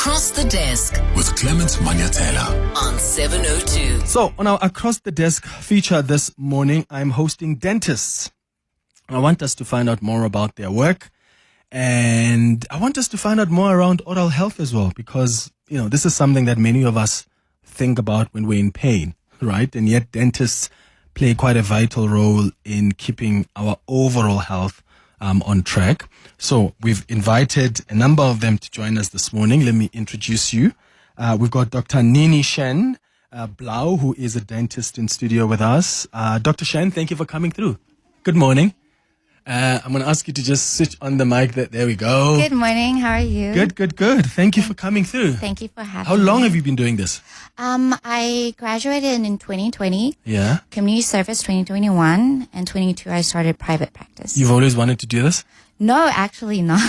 Across the Desk with Clement Manyathela on 702. So, on our Across the Desk feature this morning, I'm hosting dentists. I want us to find out more about their work, and I want us to find out more around oral health as well, because, you know, this is something that many of us think about when we're in pain, right? And yet dentists play quite a vital role in keeping our overall health on track. So we've invited a number of them to join us this morning. Let me introduce you. We've got Dr. Chen Blauuw, who is a dentist in studio with us. Dr. Chen, thank you for coming through. Good morning. I'm going to ask you to just switch on the mic. There we go. Good morning. How are you? Good. Thank you for coming through. Thank you for having How me. long have you been doing this? I graduated in 2020. Yeah. Community service 2021 and 22 I started private practice. You've always wanted to do this? No, actually not.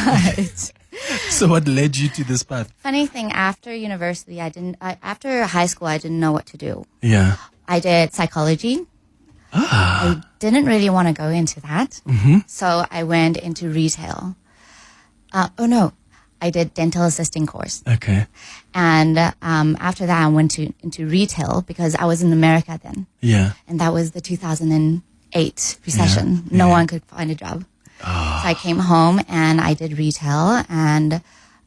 So what led you to this path? Funny thing, after university, after high school, I didn't know what to do. Yeah. I did psychology. I didn't really want to go into that. Mm-hmm. So I went into retail. I did dental assisting course. Okay. And after that, I went into retail because I was in America then. Yeah. And that was the 2008 recession. No one could find a job. So I came home and I did retail and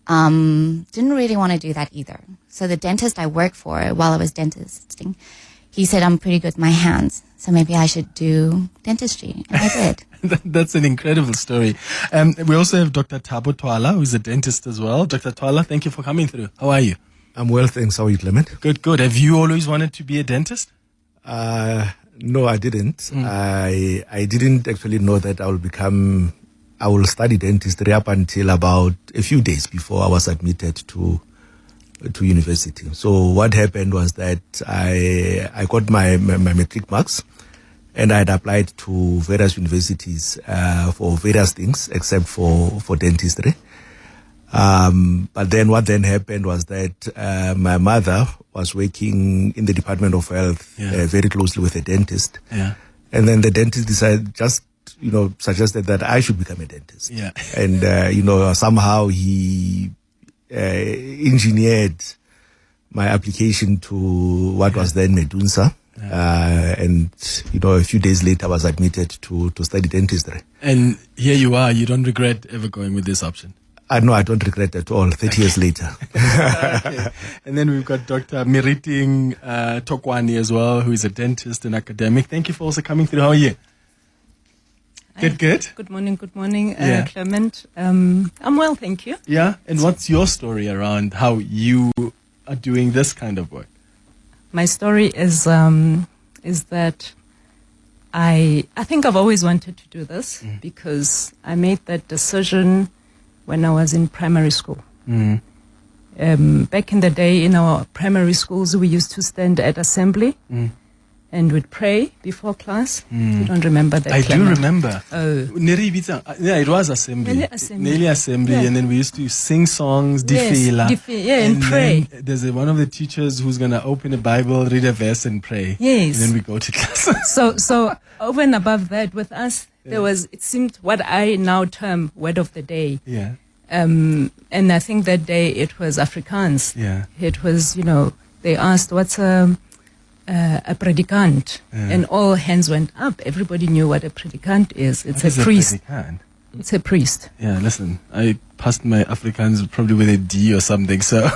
didn't really want to do that either. So the dentist I worked for while I was dentisting, he said I'm pretty good with my hands, so maybe I should do dentistry. And I did. That's an incredible story. We also have Dr. Thabo Twala, who's a dentist as well. Dr. Twala, thank you for coming through. How are you? I'm well, thanks. How are you, Clement? Good. Have you always wanted to be a dentist? No, I didn't. I didn't actually know that I will study dentistry up until about a few days before I was admitted to university. So what happened was that I got my matric marks and I had applied to various universities for various things except for dentistry. But then what then happened was that my mother was working in the Department of Health very closely with a dentist. Yeah. And then the dentist suggested that I should become a dentist. Yeah. And, somehow he engineered my application to what was then Medunsa. And a few days later I was admitted to study dentistry. And here you are. You don't regret ever going with this option? No, I don't regret at all, 30 years later. Okay. And then we've got Dr. Miriting Thokoane as well, who is a dentist and academic. Thank you for also coming through. How are you? Good. Good morning, Clement. I'm well, thank you. Yeah, and what's your story around how you are doing this kind of work? My story is that I think I've always wanted to do this because I made that decision when I was in primary school. Back in the day, in our primary schools, we used to stand at assembly and we'd pray before class. You don't remember that? I Clement? do remember. Oh. Yeah, it was assembly. Nearly assembly. Yeah. And then we used to sing songs, And pray. Then there's one of the teachers who's going to open a Bible, read a verse and pray. Yes. And then we go to class. So over and above that, with us, there was, it seemed, what I now term word of the day. Yeah. And I think that day it was Afrikaans. Yeah. It was, they asked, what's a predikant? Yeah. And all hands went up. Everybody knew what a predikant is. It's What is a priest. predikant? It's a priest. Yeah, listen, I passed my Afrikaans probably with a D or something, so.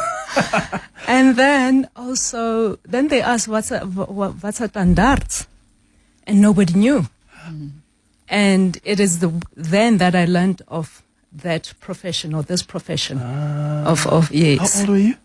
And then also, they asked, what's a tandarts? And nobody knew. And it is then that I learned of that profession or this profession of yes. How old were you?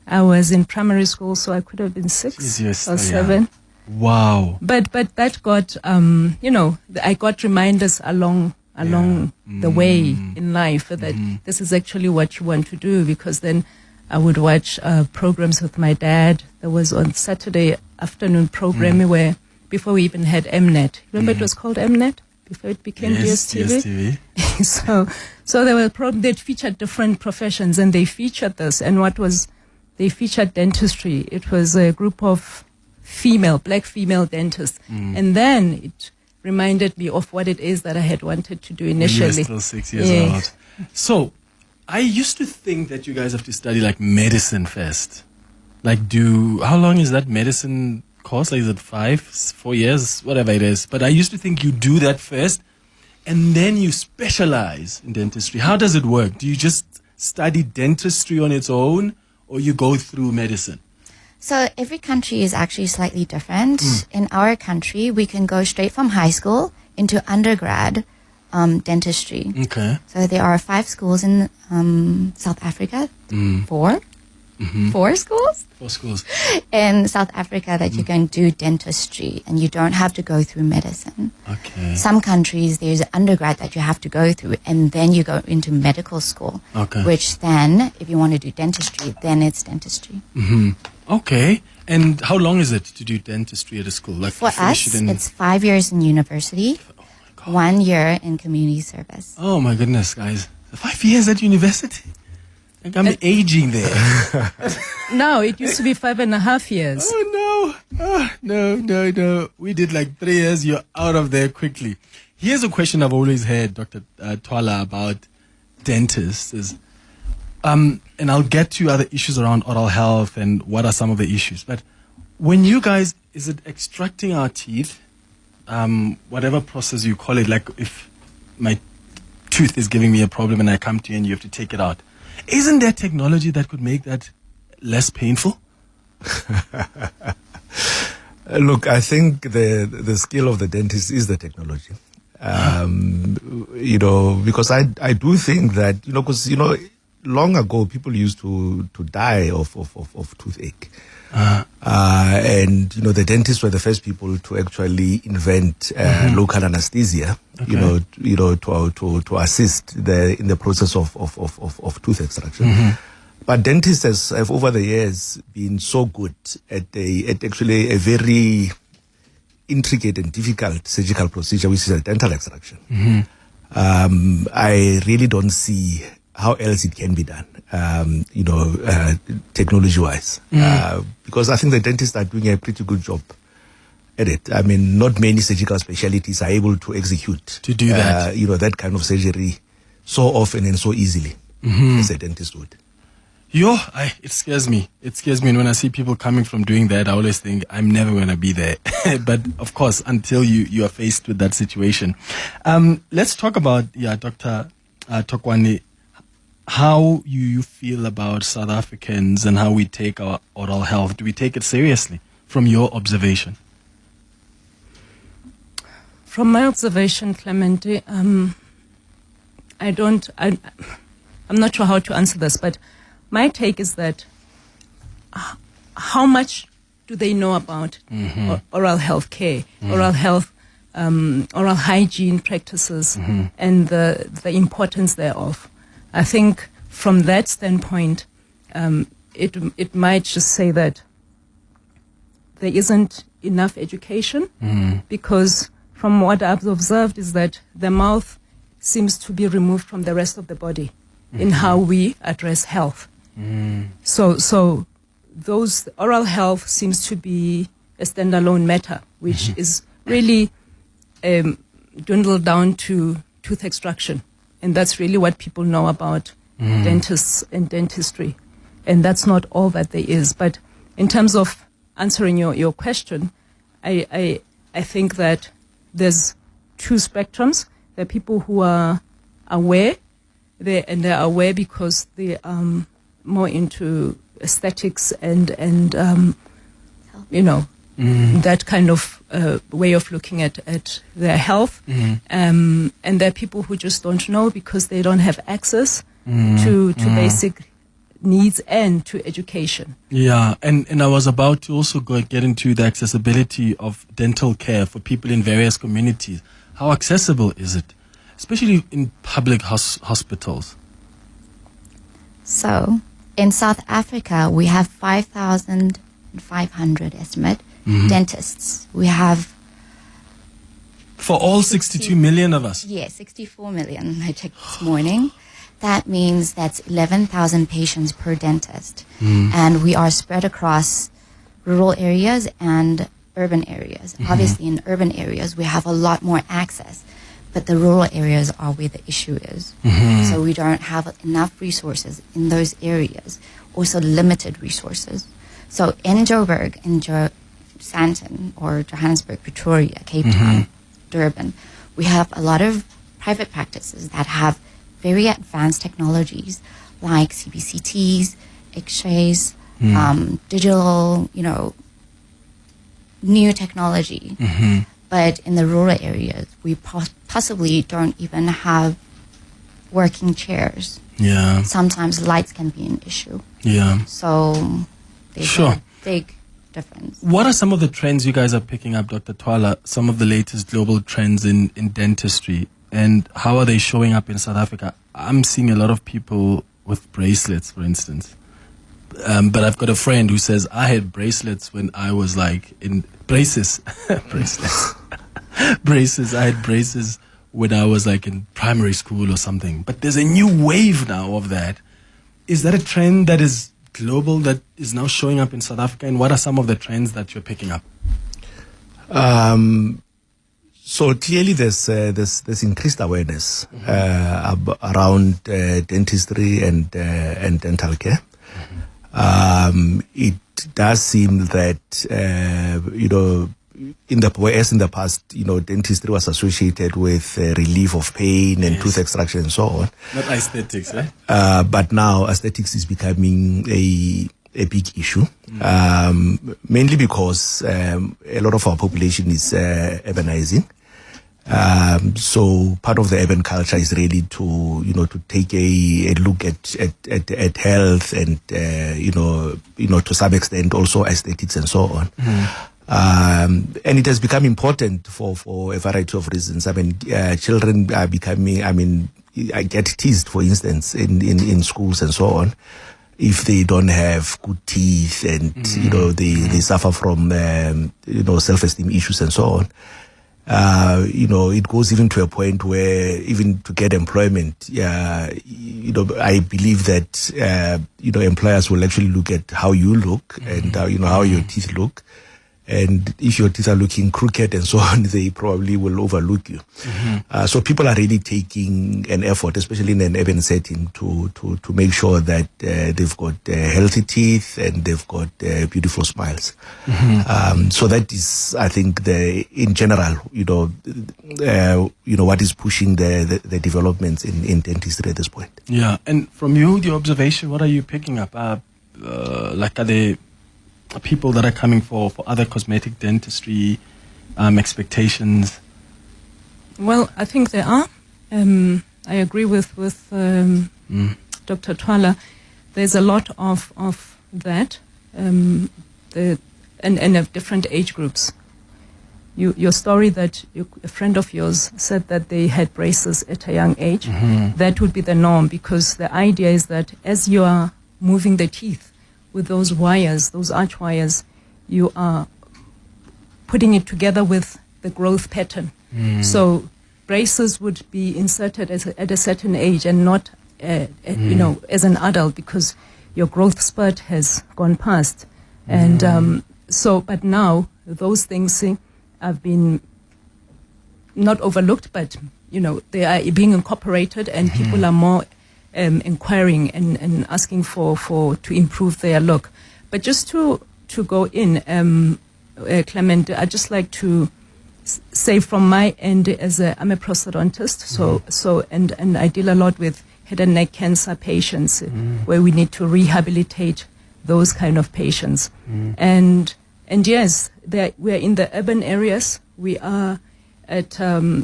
I was in primary school, so I could have been 6 or 7. Wow. But that got, I got reminders along the way in life that this is actually what you want to do, because then I would watch programs with my dad. There was on Saturday afternoon programming where, before we even had Mnet, remember it was called Mnet? Before it became DSTV. So there were that featured different professions, and they featured this. And they featured dentistry. It was a group of black female dentists. And then it reminded me of what it is that I had wanted to do initially. You were still 6 years old. So I used to think that you guys have to study like medicine first. Like how long is that medicine course? Like is it 4 years, whatever it is? But I used to think you do that first and then you specialize in dentistry. How does it work? Do you just study dentistry on its own or you go through medicine? So every country is actually slightly different. In our country, we can go straight from high school into undergrad dentistry. Okay. So there are 5 schools in South Africa. 4? 4 schools? 4 schools. In South Africa that you can do dentistry and you don't have to go through medicine. Okay. Some countries there's an undergrad that you have to go through and then you go into medical school. Okay. Which then, if you want to do dentistry, then it's dentistry. Okay. And how long is it to do dentistry at a school? Like For us, it's 5 years in university, 1 year in community service. Oh my goodness, guys. 5 years at university? Like I'm aging there. No, it used to be 5.5 years. Oh no. No. We did like 3 years. You're out of there quickly. Here's a question I've always had, Dr. Twala, about dentists is, and I'll get to other issues around oral health and what are some of the issues. But when you guys, is it extracting our teeth? Whatever process you call it, like if my tooth is giving me a problem and I come to you and you have to take it out. Isn't there technology that could make that less painful? Look, I think the skill of the dentist is the technology. Because I do think that, because, long ago people used to die of toothache. And, the dentists were the first people to actually invent local anesthesia, Okay. to assist in the process of tooth extraction. But dentists have over the years been so good at actually a very intricate and difficult surgical procedure, which is a dental extraction. I really don't see how else it can be done, technology-wise. Because I think the dentists are doing a pretty good job at it. I mean, not many surgical specialties are able to execute To do that. that kind of surgery so often and so easily as a dentist would. It scares me. It scares me. And when I see people coming from doing that, I always think I'm never going to be there. But of course, until you are faced with that situation. Let's talk about, Dr. Thokoane, how you feel about South Africans and how we take our oral health. Do we take it seriously from your observation? From my observation, Clement, I'm not sure how to answer this, but my take is that how much do they know about oral health care, oral health, oral hygiene practices, and the importance thereof? I think from that standpoint, it might just say that there isn't enough education because from what I've observed is that the mouth seems to be removed from the rest of the body in how we address health. So those oral health seems to be a standalone matter, which is really dwindled down to tooth extraction. And that's really what people know about dentists and dentistry. And that's not all that there is. But in terms of answering your question, I think that there's 2 spectrums. There are people who are aware, they're aware because they are more into aesthetics and that kind of way of looking at their health. And there are people who just don't know because they don't have access to basic needs and to education. Yeah, and I was about to also get into the accessibility of dental care for people in various communities. How accessible is it, especially in public hospitals? So, in South Africa, we have 5,500 estimate dentists. We have... For all 62 million of us? Yes, 64 million, I checked this morning. That means that's 11,000 patients per dentist. And we are spread across rural areas and urban areas. Obviously, in urban areas, we have a lot more access. but the rural areas are where the issue is. So we don't have enough resources in those areas, also limited resources. So in Joburg, in Sandton or Johannesburg, Pretoria, Cape Town, Durban, we have a lot of private practices that have very advanced technologies like CBCTs, X-rays, digital, new technology. But in the rural areas, we possibly don't even have working chairs. Yeah. Sometimes lights can be an issue. Yeah. So there's a big difference. What are some of the trends you guys are picking up, Dr. Twala? Some of the latest global trends in dentistry, and how are they showing up in South Africa? I'm seeing a lot of people with bracelets, for instance. But I've got a friend who says, I had bracelets when I was like in braces. Braces. I had braces when I was like in primary school or something. But there's a new wave now of that. Is that a trend that is global, that is now showing up in South Africa? And what are some of the trends that you're picking up? So clearly there's increased awareness around dentistry and dental care. It does seem that in the past, dentistry was associated with relief of pain and tooth extraction and so on. Not aesthetics, eh? But now aesthetics is becoming a big issue, mainly because a lot of our population is urbanizing. So part of the urban culture is really to take a look at health and to some extent also aesthetics and so on. And it has become important for a variety of reasons. I mean, children are becoming, I get teased, for instance, in schools and so on, if they don't have good teeth and, they suffer from, self-esteem issues and so on. It goes even to a point where even to get employment, I believe that, employers will actually look at how you look and, how your teeth look. And if your teeth are looking crooked and so on, they probably will overlook you. So people are really taking an effort, especially in an urban setting, to make sure that they've got healthy teeth and they've got beautiful smiles. So that is, I think, in general, what is pushing the developments in dentistry at this point. Yeah, and from you, the observation, what are you picking up? Are there people that are coming for other cosmetic dentistry expectations? Well, I think there are. I agree with Dr. Twala. There's a lot of that, and of different age groups. Your story that a friend of yours said that they had braces at a young age, that would be the norm, because the idea is that as you are moving the teeth with those wires, those arch wires, you are putting it together with the growth pattern. So braces would be inserted at a certain age and not, as an adult, because your growth spurt has gone past. And but now those things have been not overlooked, but they are being incorporated, and people are more inquiring and asking to improve their look. But just to go in, Clement, I'd just like to say from my end, I'm a prosthodontist, and I deal a lot with head and neck cancer patients, where we need to rehabilitate those kind of patients. And yes, we're in the urban areas. We are at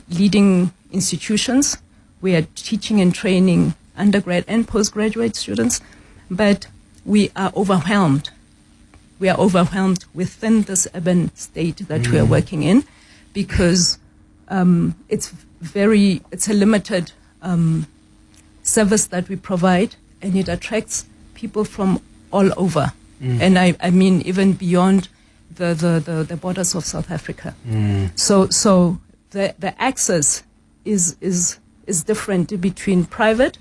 leading institutions. We are teaching and training undergrad and postgraduate students, but we are overwhelmed. We are overwhelmed within this urban state that we are working in, because it's a limited service that we provide, and it attracts people from all over. And I mean even beyond the borders of South Africa. So the access is different between private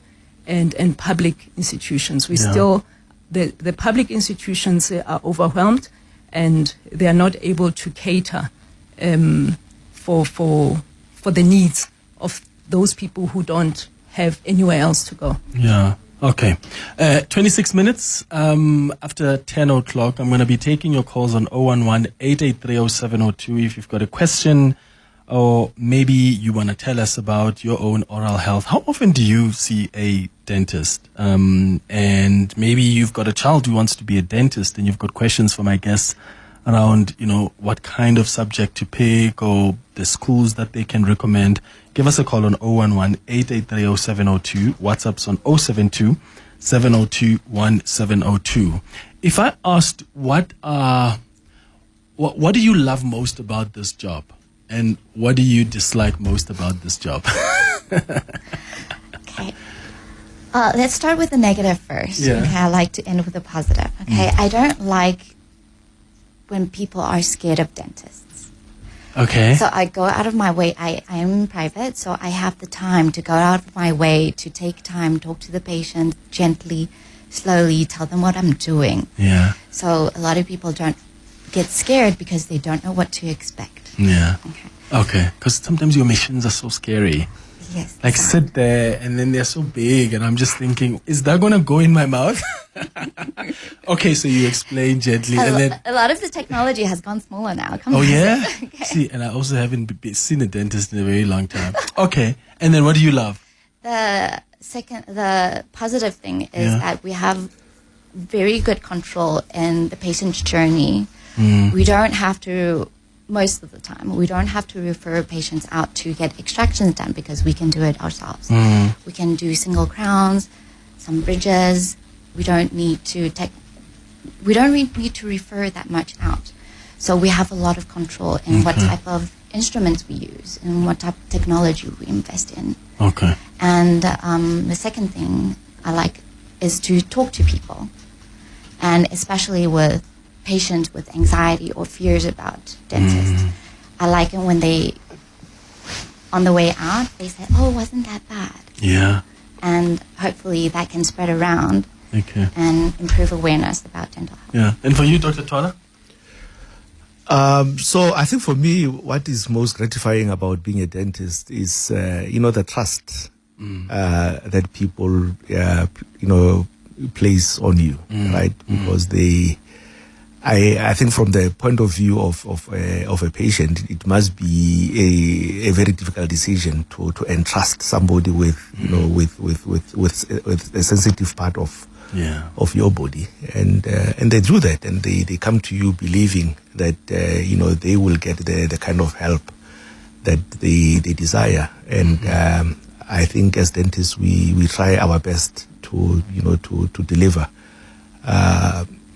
and public institutions. The public institutions are overwhelmed, and they are not able to cater for the needs of those people who don't have anywhere else to go. Yeah. Okay. 26 minutes after 10 o'clock. I'm going to be taking your calls on 011-883-0702 if you've got a question or maybe you want to tell us about your own oral health. How often do you see a dentist? And maybe you've got a child who wants to be a dentist and you've got questions for my guests around, what kind of subject to pick or the schools that they can recommend. Give us a call on 011-883-0702. WhatsApp's on 072-702-1702. If I asked what do you love most about this job? And what do you dislike most about this job? Okay. Let's start with the negative first. Yeah. Okay, I like to end with the positive. Okay, I don't like when people are scared of dentists. Okay. So I go out of my way. I am private, so I have the time to go out of my way to take time, talk to the patient gently, slowly, tell them what I'm doing. Yeah. So a lot of people don't get scared because they don't know what to expect. Yeah. Okay. Okay. Because sometimes your machines are so scary. Yes. Like exactly. sit there and then they're so big and I'm just thinking, is that going to go in my mouth? Okay, so you explain gently and then... A lot of the technology has gone smaller now. Come Oh on. yeah? Okay. See, and I also haven't seen a dentist in a very long time. Okay, and then what do you love? The positive thing is that we have very good control in the patient's journey. We don't have to, most of the time, we don't have to refer patients out to get extractions done because we can do it ourselves. We can do single crowns, some bridges. We don't need to refer that much out. So we have a lot of control in what type of instruments we use and what type of technology we invest in. Okay. And the second thing I like is to talk to people, and especially with patients with anxiety or fears about dentists. I like it when they, on the way out, they say, "Oh, wasn't that bad?" Yeah. And hopefully that can spread around Okay. and improve awareness about dental health. Yeah. And for you, Dr. Twala? So I think for me, what is most gratifying about being a dentist is, the trust that people, place on you, right? Because I think from the point of view of a patient, it must be a very difficult decision to entrust somebody with a sensitive part of your body, and they do that, and they come to you believing that they will get the kind of help that they desire, and I think as dentists we try our best to deliver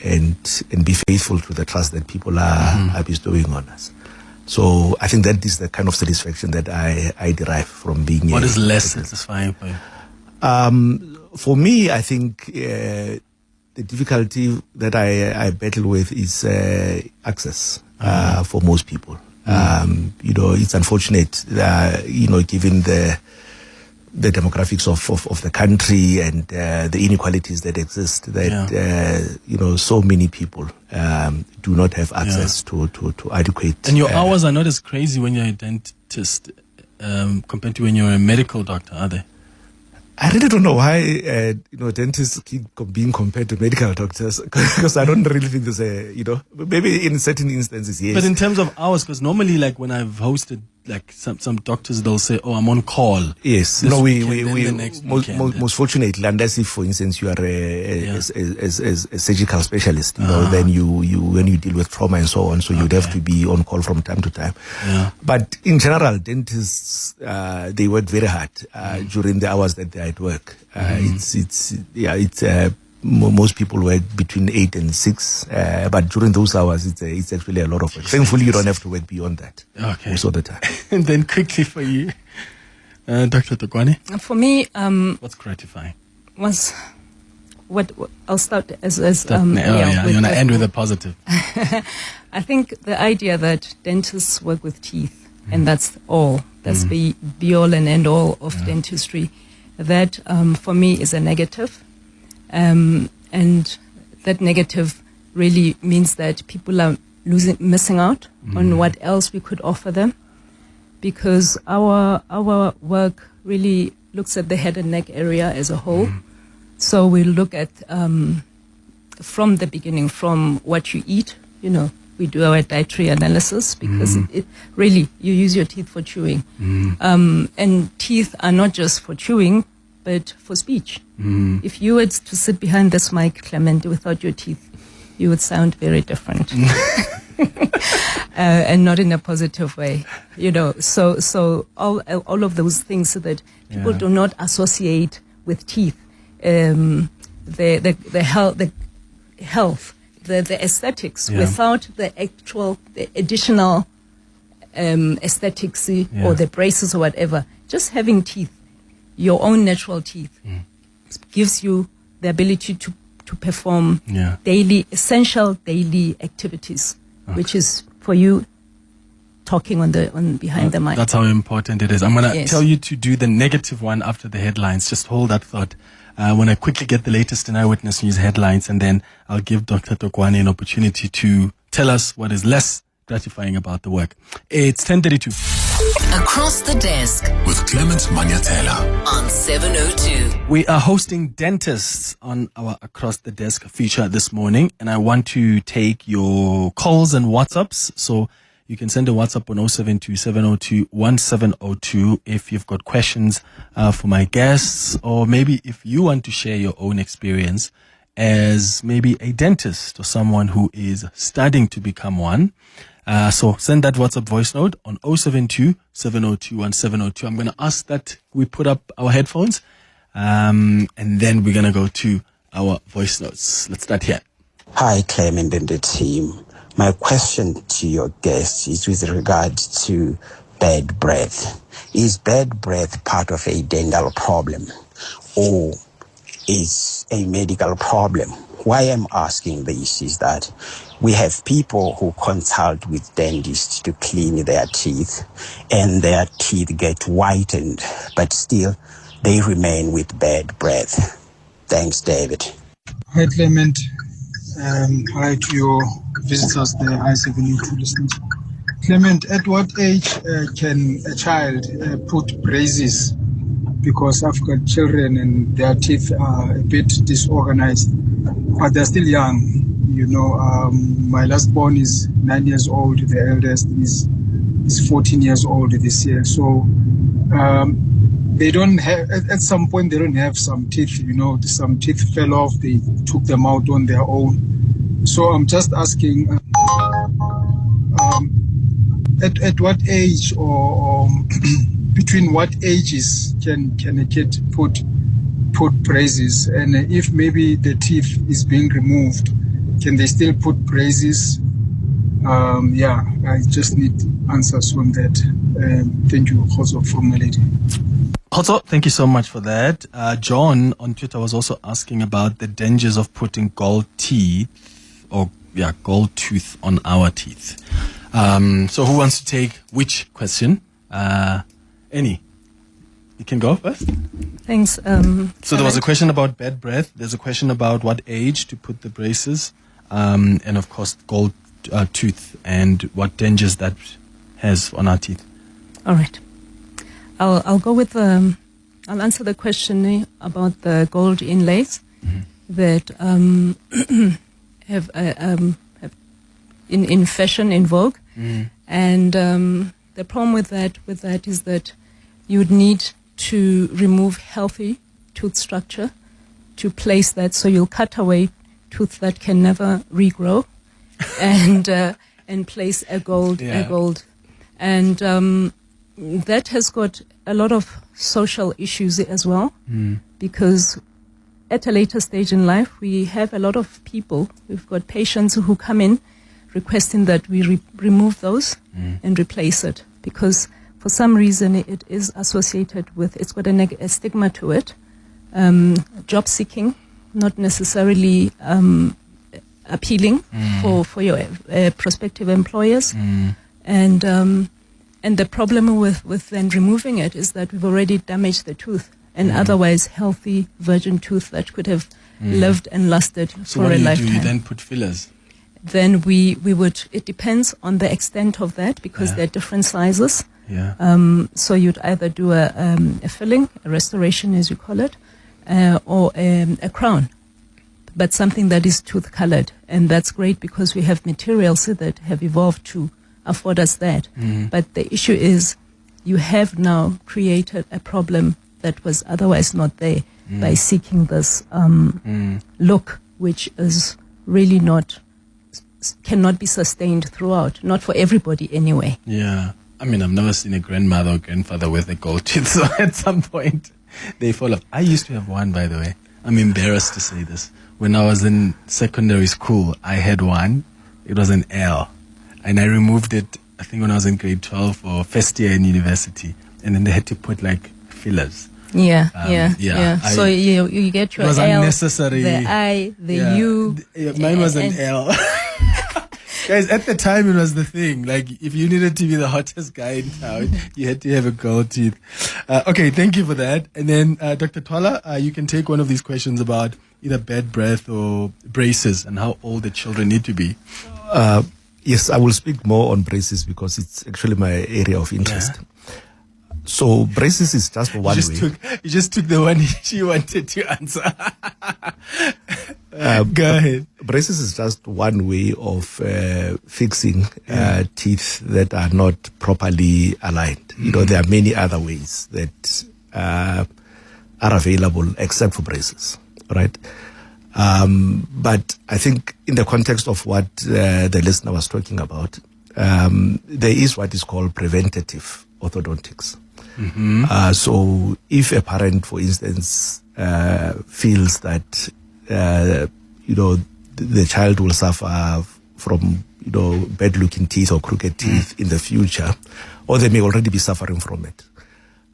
and be faithful to the trust that people are bestowing on us. So I think that is the kind of satisfaction that I derive from being. What is less satisfying for you? For me, I think the difficulty that I battle with is access for most people. It's unfortunate, given the demographics of the country and the inequalities that exist, that so many people do not have access to adequate. And your hours are not as crazy when you're a dentist compared to when you're a medical doctor, are they? I really don't know why dentists keep being compared to medical doctors, because I don't really think there's maybe in certain instances, yes. But in terms of hours, because normally, like when I've hosted, like some doctors, they'll say, "Oh, I'm on call." Yes, this we weekend, most fortunately, unless if, for instance, you are a surgical specialist, then you when you deal with trauma and so on, so you'd have to be on call from time to time. Yeah. But in general, dentists they work very hard during the hours that they're at work. Most people work between 8 and 6, but during those hours, it's actually a lot of work. Thankfully, you don't have to work beyond that most of the time. And then quickly for you, Dr. Thokoane? For me, What's gratifying? what I'll start as you want to end with a positive. I think the idea that dentists work with teeth, and that's all. That's the be all and end all of dentistry. That for me is a negative. And that negative really means that people are missing out on what else we could offer them, because our work really looks at the head and neck area as a whole. So we look at from the beginning, from what you eat. We do our dietary analysis because it really, you use your teeth for chewing. And teeth are not just for chewing, but for speech. If you were to sit behind this mic, Clement, without your teeth, you would sound very different. And not in a positive way, So all of those things that people do not associate with teeth, the health, the aesthetics, without the additional aesthetics or the braces or whatever. Just having teeth, your own natural teeth, gives you the ability to perform essential daily activities, which is for you talking on behind the mic. That's how important it is. I'm going to tell you to do the negative one after the headlines. Just hold that thought. I want to quickly get the latest in Eyewitness News headlines, and then I'll give Dr. Thokoane an opportunity to tell us what is less gratifying about the work. It's 10:32. Across the Desk with Clement Manyathela. on 702. We are hosting dentists on our Across the Desk feature this morning, and I want to take your calls and WhatsApps. So you can send a WhatsApp on 072-702-1702 if you've got questions for my guests, or maybe if you want to share your own experience as maybe a dentist or someone who is studying to become one. So send that WhatsApp voice note on 072-702-1702. I'm going to ask that we put up our headphones, and then we're going to go to our voice notes. Let's start here. Hi, Clement and the team. My question to your guests is with regard to bad breath. Is bad breath part of a dental problem or is a medical problem? Why I'm asking this is that we have people who consult with dentists to clean their teeth, and their teeth get whitened, but still they remain with bad breath. Thanks, David. Hi, Clement. Hi to your visitors, the I-72 listeners. Clement, at what age can a child put braces? Because I've got children and their teeth are a bit disorganized, but they're still young. My last born is 9 years old. The eldest is 14 years old this year. So they don't have, at some point they don't have some teeth, some teeth fell off. They took them out on their own. So I'm just asking, at what age or between what ages can a kid put braces? And if maybe the teeth is being removed, can they still put braces? I just need answers on that. Thank you, Khoso from Malete. Khoso, thank you so much for that. John on Twitter was also asking about the dangers of putting gold tooth on our teeth. So who wants to take which question? Any? You can go first. Thanks. So there was a question about bad breath. There's a question about what age to put the braces, and of course gold tooth and what dangers that has on our teeth. All right. I'll go with I'll answer the question about the gold inlays that have in fashion, in vogue, and the problem with that is that you would need to remove healthy tooth structure to place that, so you'll cut away tooth that can never regrow, and place a gold, and that has got a lot of social issues as well, because at a later stage in life we have a lot of people. We've got patients who come in requesting that we remove those and replace it, because for some reason it is associated with, it's got a stigma to it. Job seeking, not necessarily appealing for your prospective employers. And the problem with then removing it is that we've already damaged the tooth, and otherwise healthy virgin tooth that could have lived and lasted for a lifetime. So what do you then put fillers? Then we would, it depends on the extent of that, because they're different sizes. Yeah. So you'd either do a filling, a restoration as you call it, or a crown, but something that is tooth colored. And that's great because we have materials that have evolved to afford us that. But the issue is you have now created a problem that was otherwise not there by seeking this look, which is really cannot be sustained throughout, not for everybody anyway. Yeah. I mean, I've never seen a grandmother or grandfather with a gold tooth, so at some point they fall off. I used to have one, by the way. I'm embarrassed to say this. When I was in secondary school, I had one. It was an L. And I removed it, I think when I was in grade 12 or first year in university. And then they had to put like fillers. Yeah. So you get your It was L, unnecessary. the I, the U. Mine was an L. Guys, at the time it was the thing. Like, if you needed to be the hottest guy in town, you had to have a gold tooth. Okay, thank you for that. And then, Dr. Twala, you can take one of these questions about either bad breath or braces and how old the children need to be. Yes, I will speak more on braces because it's actually my area of interest. Yeah. So braces is just one way. You just took the one she wanted to answer. Go ahead. Braces is just one way of fixing teeth that are not properly aligned. You know, there are many other ways that are available except for braces, right? But I think in the context of what the listener was talking about, there is what is called preventative orthodontics. So if a parent, for instance, feels that, the child will suffer from, bad looking teeth or crooked teeth in the future, or they may already be suffering from it,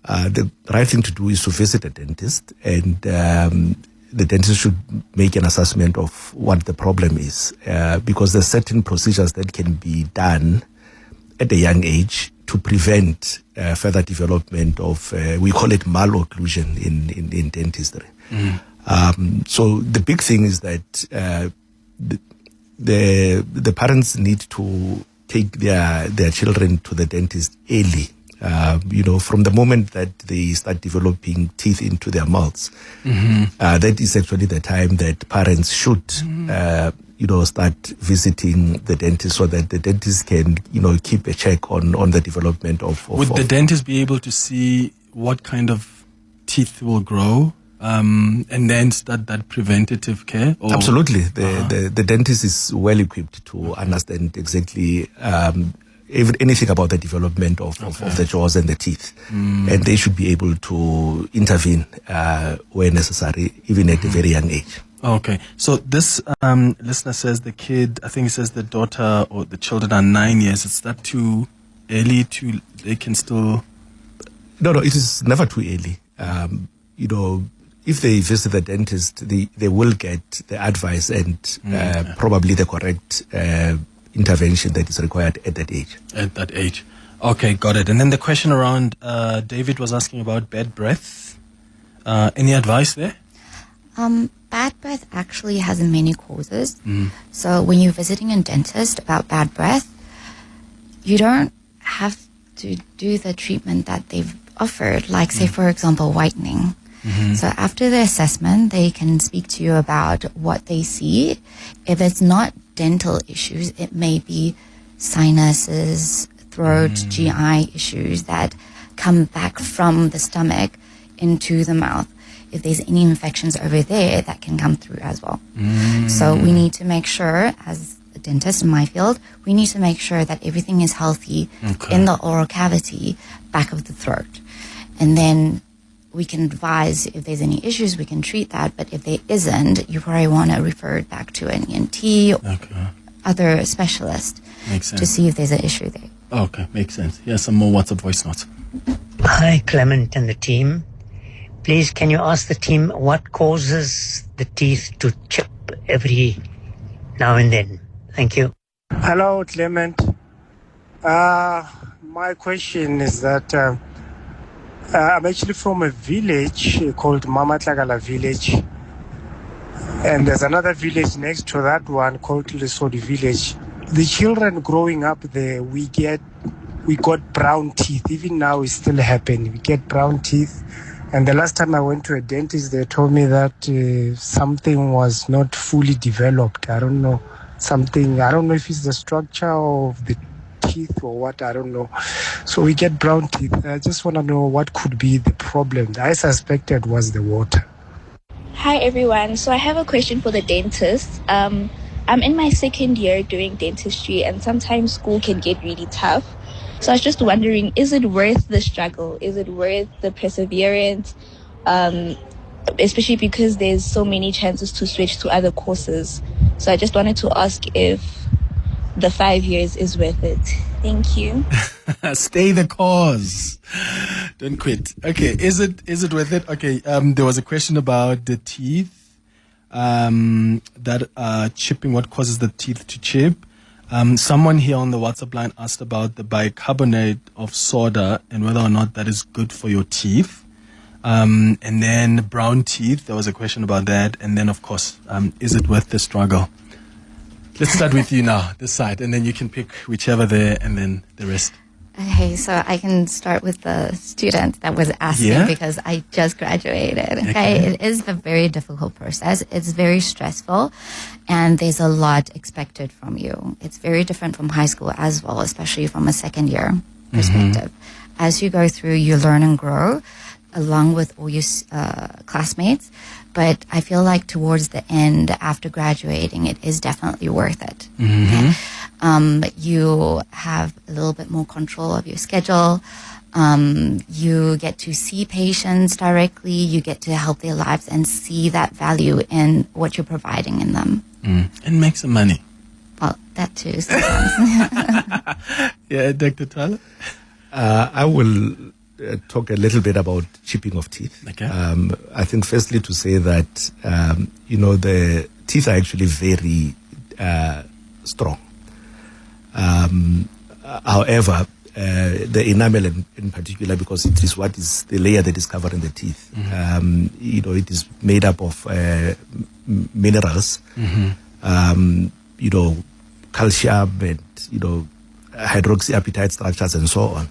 the right thing to do is to visit a dentist, and the dentist should make an assessment of what the problem is, because there's certain procedures that can be done at a young age to prevent further development of, we call it malocclusion in dentistry. So the big thing is that the parents need to take their children to the dentist early. From the moment that they start developing teeth into their mouths, that is actually the time that parents should, start visiting the dentist so that the dentist can, keep a check on the development of. Would the dentist be able to see what kind of teeth will grow, and then start that preventative care? Or? Absolutely. The dentist is well equipped to understand exactly anything about the development of the jaws and the teeth. And they should be able to intervene where necessary, even at a very young age. Okay. So this listener says the kid, I think it says the daughter or the children are 9 years. Is that too early they can still... No, it is never too early. If they visit the dentist, they will get the advice and probably the correct intervention that is required at that age. At that age. Okay, got it. And then the question around, David was asking about bad breath. Any advice there? Bad breath actually has many causes. So when you're visiting a dentist about bad breath, you don't have to do the treatment that they've offered, like say, for example, whitening. So after the assessment, they can speak to you about what they see. If it's not dental issues, it may be sinuses, throat, GI issues that come back from the stomach into the mouth. If there's any infections over there, that can come through as well. So we need to make sure, as a dentist in my field, we need to make sure that everything is healthy in the oral cavity, back of the throat. And then we can advise if there's any issues, we can treat that. But if there isn't, you probably want to refer it back to an ENT or other specialist to see if there's an issue there. Okay, makes sense. Here's some more WhatsApp voice notes. Hi, Clement and the team. Please, can you ask the team what causes the teeth to chip every now and then? Thank you. Hello, Clement. My question is that I'm actually from a village called Mamatlagala village. And there's another village next to that one called Lesodi village. The children growing up there, we get we got brown teeth. Even now, it's still happening. We get brown teeth. And the last time I went to a dentist, they told me that something was not fully developed. I don't know. I don't know if it's the structure of the teeth or what, I don't know. So we get brown teeth. I just want to know what could be the problem. I suspected was the water. Hi everyone. So I have a question for the dentist. I'm in my second year doing dentistry, and sometimes school can get really tough. So I was just wondering, is it worth the struggle? Is it worth the perseverance? Especially because there's so many chances to switch to other courses. So I just wanted to ask if the 5 years is worth it. Thank you. Stay the course. Don't quit. Okay, is it worth it? Okay, there was a question about the teeth that are chipping. What causes the teeth to chip? Someone here on the WhatsApp line asked about the bicarbonate of soda and whether or not that is good for your teeth. And then brown teeth, there was a question about that. And then, of course, is it worth the struggle? Let's start with you now, this side, and then you can pick whichever there and then the rest. Okay, so I can start with the student that was asking because I just graduated. Okay, it is a very difficult process. It's very stressful, and there's a lot expected from you. It's very different from high school as well, especially from a second year perspective. As you go through, you learn and grow along with all your classmates. But I feel like towards the end, after graduating, it is definitely worth it. Okay? You have a little bit more control of your schedule. You get to see patients directly. You get to help their lives and see that value in what you're providing in them. And make some money. Well, that too sometimes. Yeah, Dr. Twala? I will talk a little bit about chipping of teeth. Okay. I think firstly to say that, the teeth are actually very strong. However, the enamel in particular, because it is what is the layer that is covering the teeth, it is made up of minerals, calcium and, hydroxyapatite structures and so on.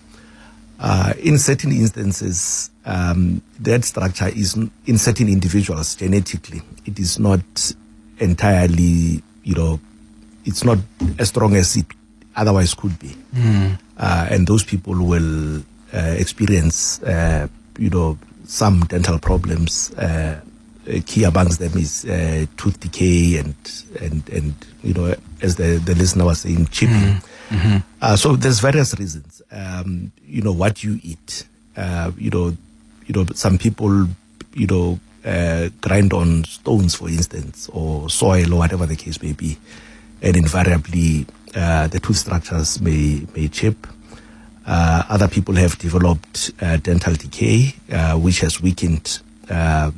In certain instances, that structure is, in certain individuals genetically, it is not entirely, it's not as strong as it otherwise could be. And those people will experience, some dental problems. Key amongst them is tooth decay and as the listener was saying, chipping. So there's various reasons. What you eat. Some people, grind on stones, for instance, or soil, or whatever the case may be, and invariably the tooth structures may chip. Other people have developed dental decay, which has weakened their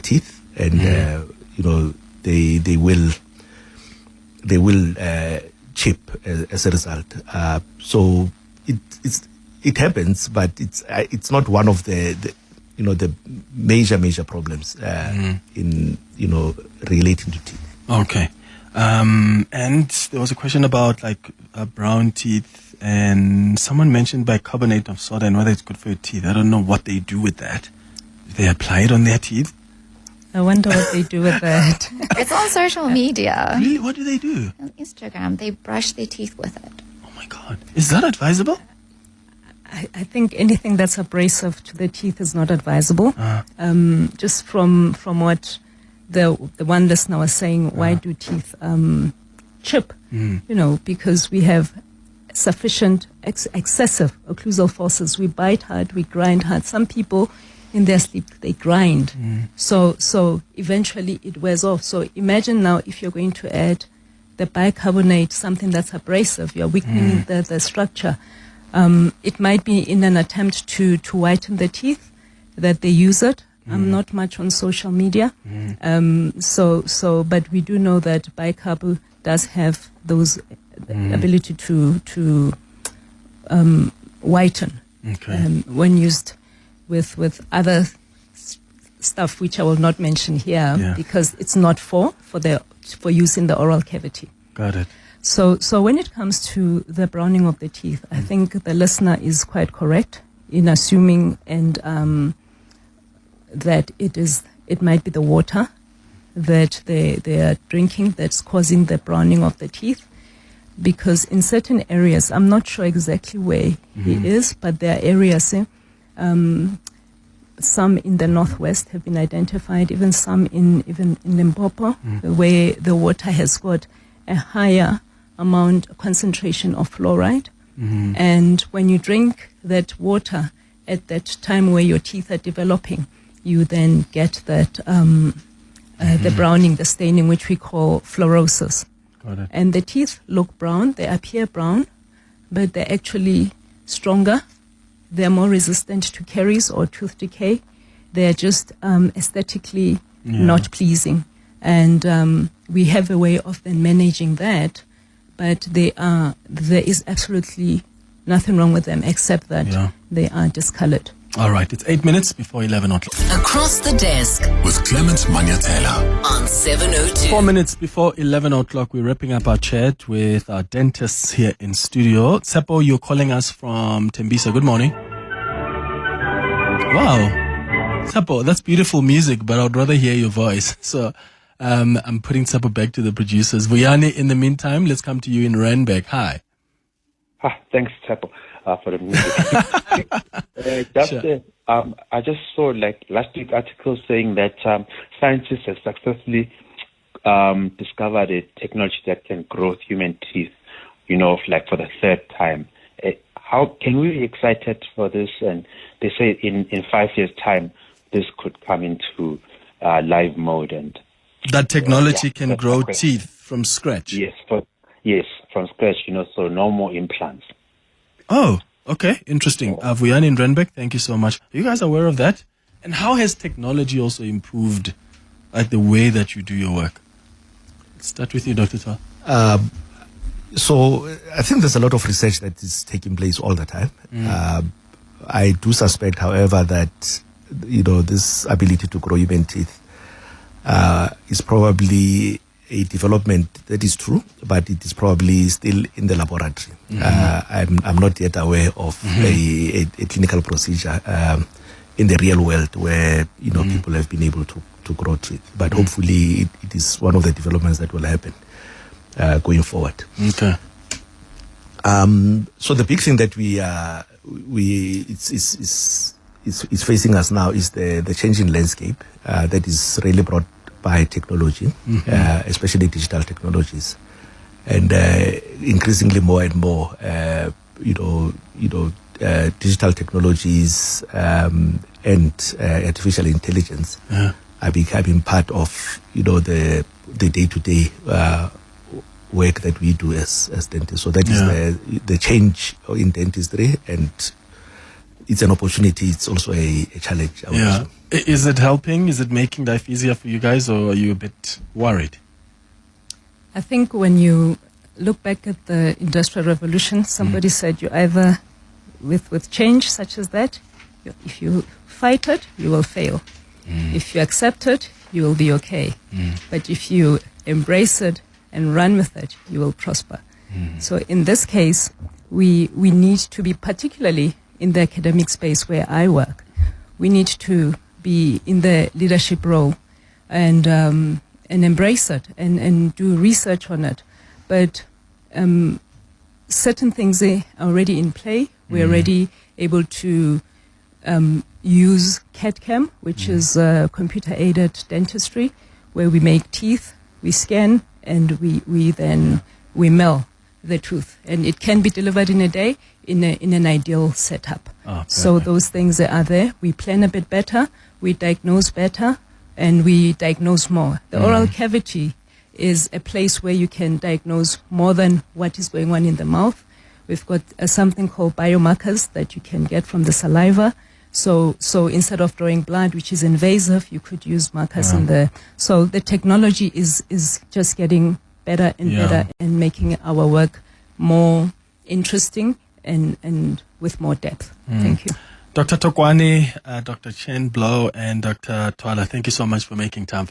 teeth, and they will chip as a result. So it happens, but it's not one of the major problems in relating to teeth. Okay. And there was a question about brown teeth, and someone mentioned bicarbonate of soda and whether it's good for your teeth. I don't know what they do with that. Do they apply it on their teeth? I wonder what they do with that. It's on social media. Really? What do they do? On Instagram, they brush their teeth with it. Oh my God. Is that advisable? I think anything that's abrasive to the teeth is not advisable. Just from what the one listener was saying, why do teeth chip? Because we have sufficient excessive occlusal forces. We bite hard, we grind hard. Some people in their sleep they grind. So eventually it wears off. So imagine now if you're going to add the bicarbonate, something that's abrasive, you're weakening the structure. It might be in an attempt to whiten the teeth that they use it. I'm not much on social media. But we do know that bicarb does have those ability to whiten when used with other stuff which I will not mention here because it's not for use in the oral cavity. Got it. So when it comes to the browning of the teeth, I think the listener is quite correct in assuming and that it might be the water that they are drinking that's causing the browning of the teeth. Because in certain areas, I'm not sure exactly where he is, but there are areas, some in the northwest have been identified, even some in Limpopo, where the water has got a higher concentration of fluoride. And when you drink that water at that time where your teeth are developing, you then get that the browning, the staining, which we call fluorosis. Got it. And the teeth look brown, they appear brown, but they're actually stronger. They're more resistant to caries or tooth decay. They're just aesthetically not pleasing. And we have a way of then managing that, but there is absolutely nothing wrong with them except that they are discolored. All right, it's 8 minutes before 11 o'clock. Across the desk With Clement Manyathela. on 702. 4 minutes before 11 o'clock, we're wrapping up our chat with our dentists here in studio. Tsepo, you're calling us from Tembisa. Good morning. Wow. Tsepo, that's beautiful music, but I'd rather hear your voice. So I'm putting Tsepo back to the producers. Vuyani, in the meantime, let's come to you in Randburg. Hi. Thanks, Thabo, for the music. Sure. I just saw last week article saying that scientists have successfully discovered a technology that can grow human teeth, for the third time. How can we be excited for this? And they say in 5 years' time, this could come into live mode. And that technology can grow teeth from scratch? Yes, from scratch, so no more implants. Oh, okay. Interesting. Vuyani in Randburg, thank you so much. Are you guys aware of that? And how has technology also improved the way that you do your work? Let's start with you, Dr. Twala. So I think there's a lot of research that is taking place all the time. I do suspect, however, that, this ability to grow human teeth is probably a development that is true, but it is probably still in the laboratory. I'm not yet aware of a clinical procedure in the real world where people have been able to grow teeth. But hopefully it is one of the developments that will happen going forward. Okay. So the big thing that it's facing us now is the changing landscape that is really brought by technology, especially digital technologies, and increasingly more and more, digital technologies and artificial intelligence are becoming part of the day-to-day work that we do as dentists. So that is the change in dentistry, and it's an opportunity. It's also a challenge. I would assume. Is it helping? Is it making life easier for you guys, or are you a bit worried? I think when you look back at the Industrial Revolution, somebody said you either, with change such as that, if you fight it, you will fail. If you accept it, you will be okay. But if you embrace it and run with it, you will prosper. So in this case, we need to be, particularly in the academic space where I work, we need to be in the leadership role and embrace it and do research on it. But certain things are already in play. We're already able to use CAD/CAM, which is computer-aided dentistry, where we make teeth, we scan, and we mill the tooth. And it can be delivered in a day in an ideal setup. So those things are there. We plan a bit better, we diagnose better, and we diagnose more. The oral cavity is a place where you can diagnose more than what is going on in the mouth. We've got something called biomarkers that you can get from the saliva. So instead of drawing blood, which is invasive, you could use markers in there. So the technology is just getting better and better and making our work more interesting and with more depth. Thank you. Dr. Thokoane, Dr. Chen, Blauuw, and Dr. Twala, thank you so much for making time for us.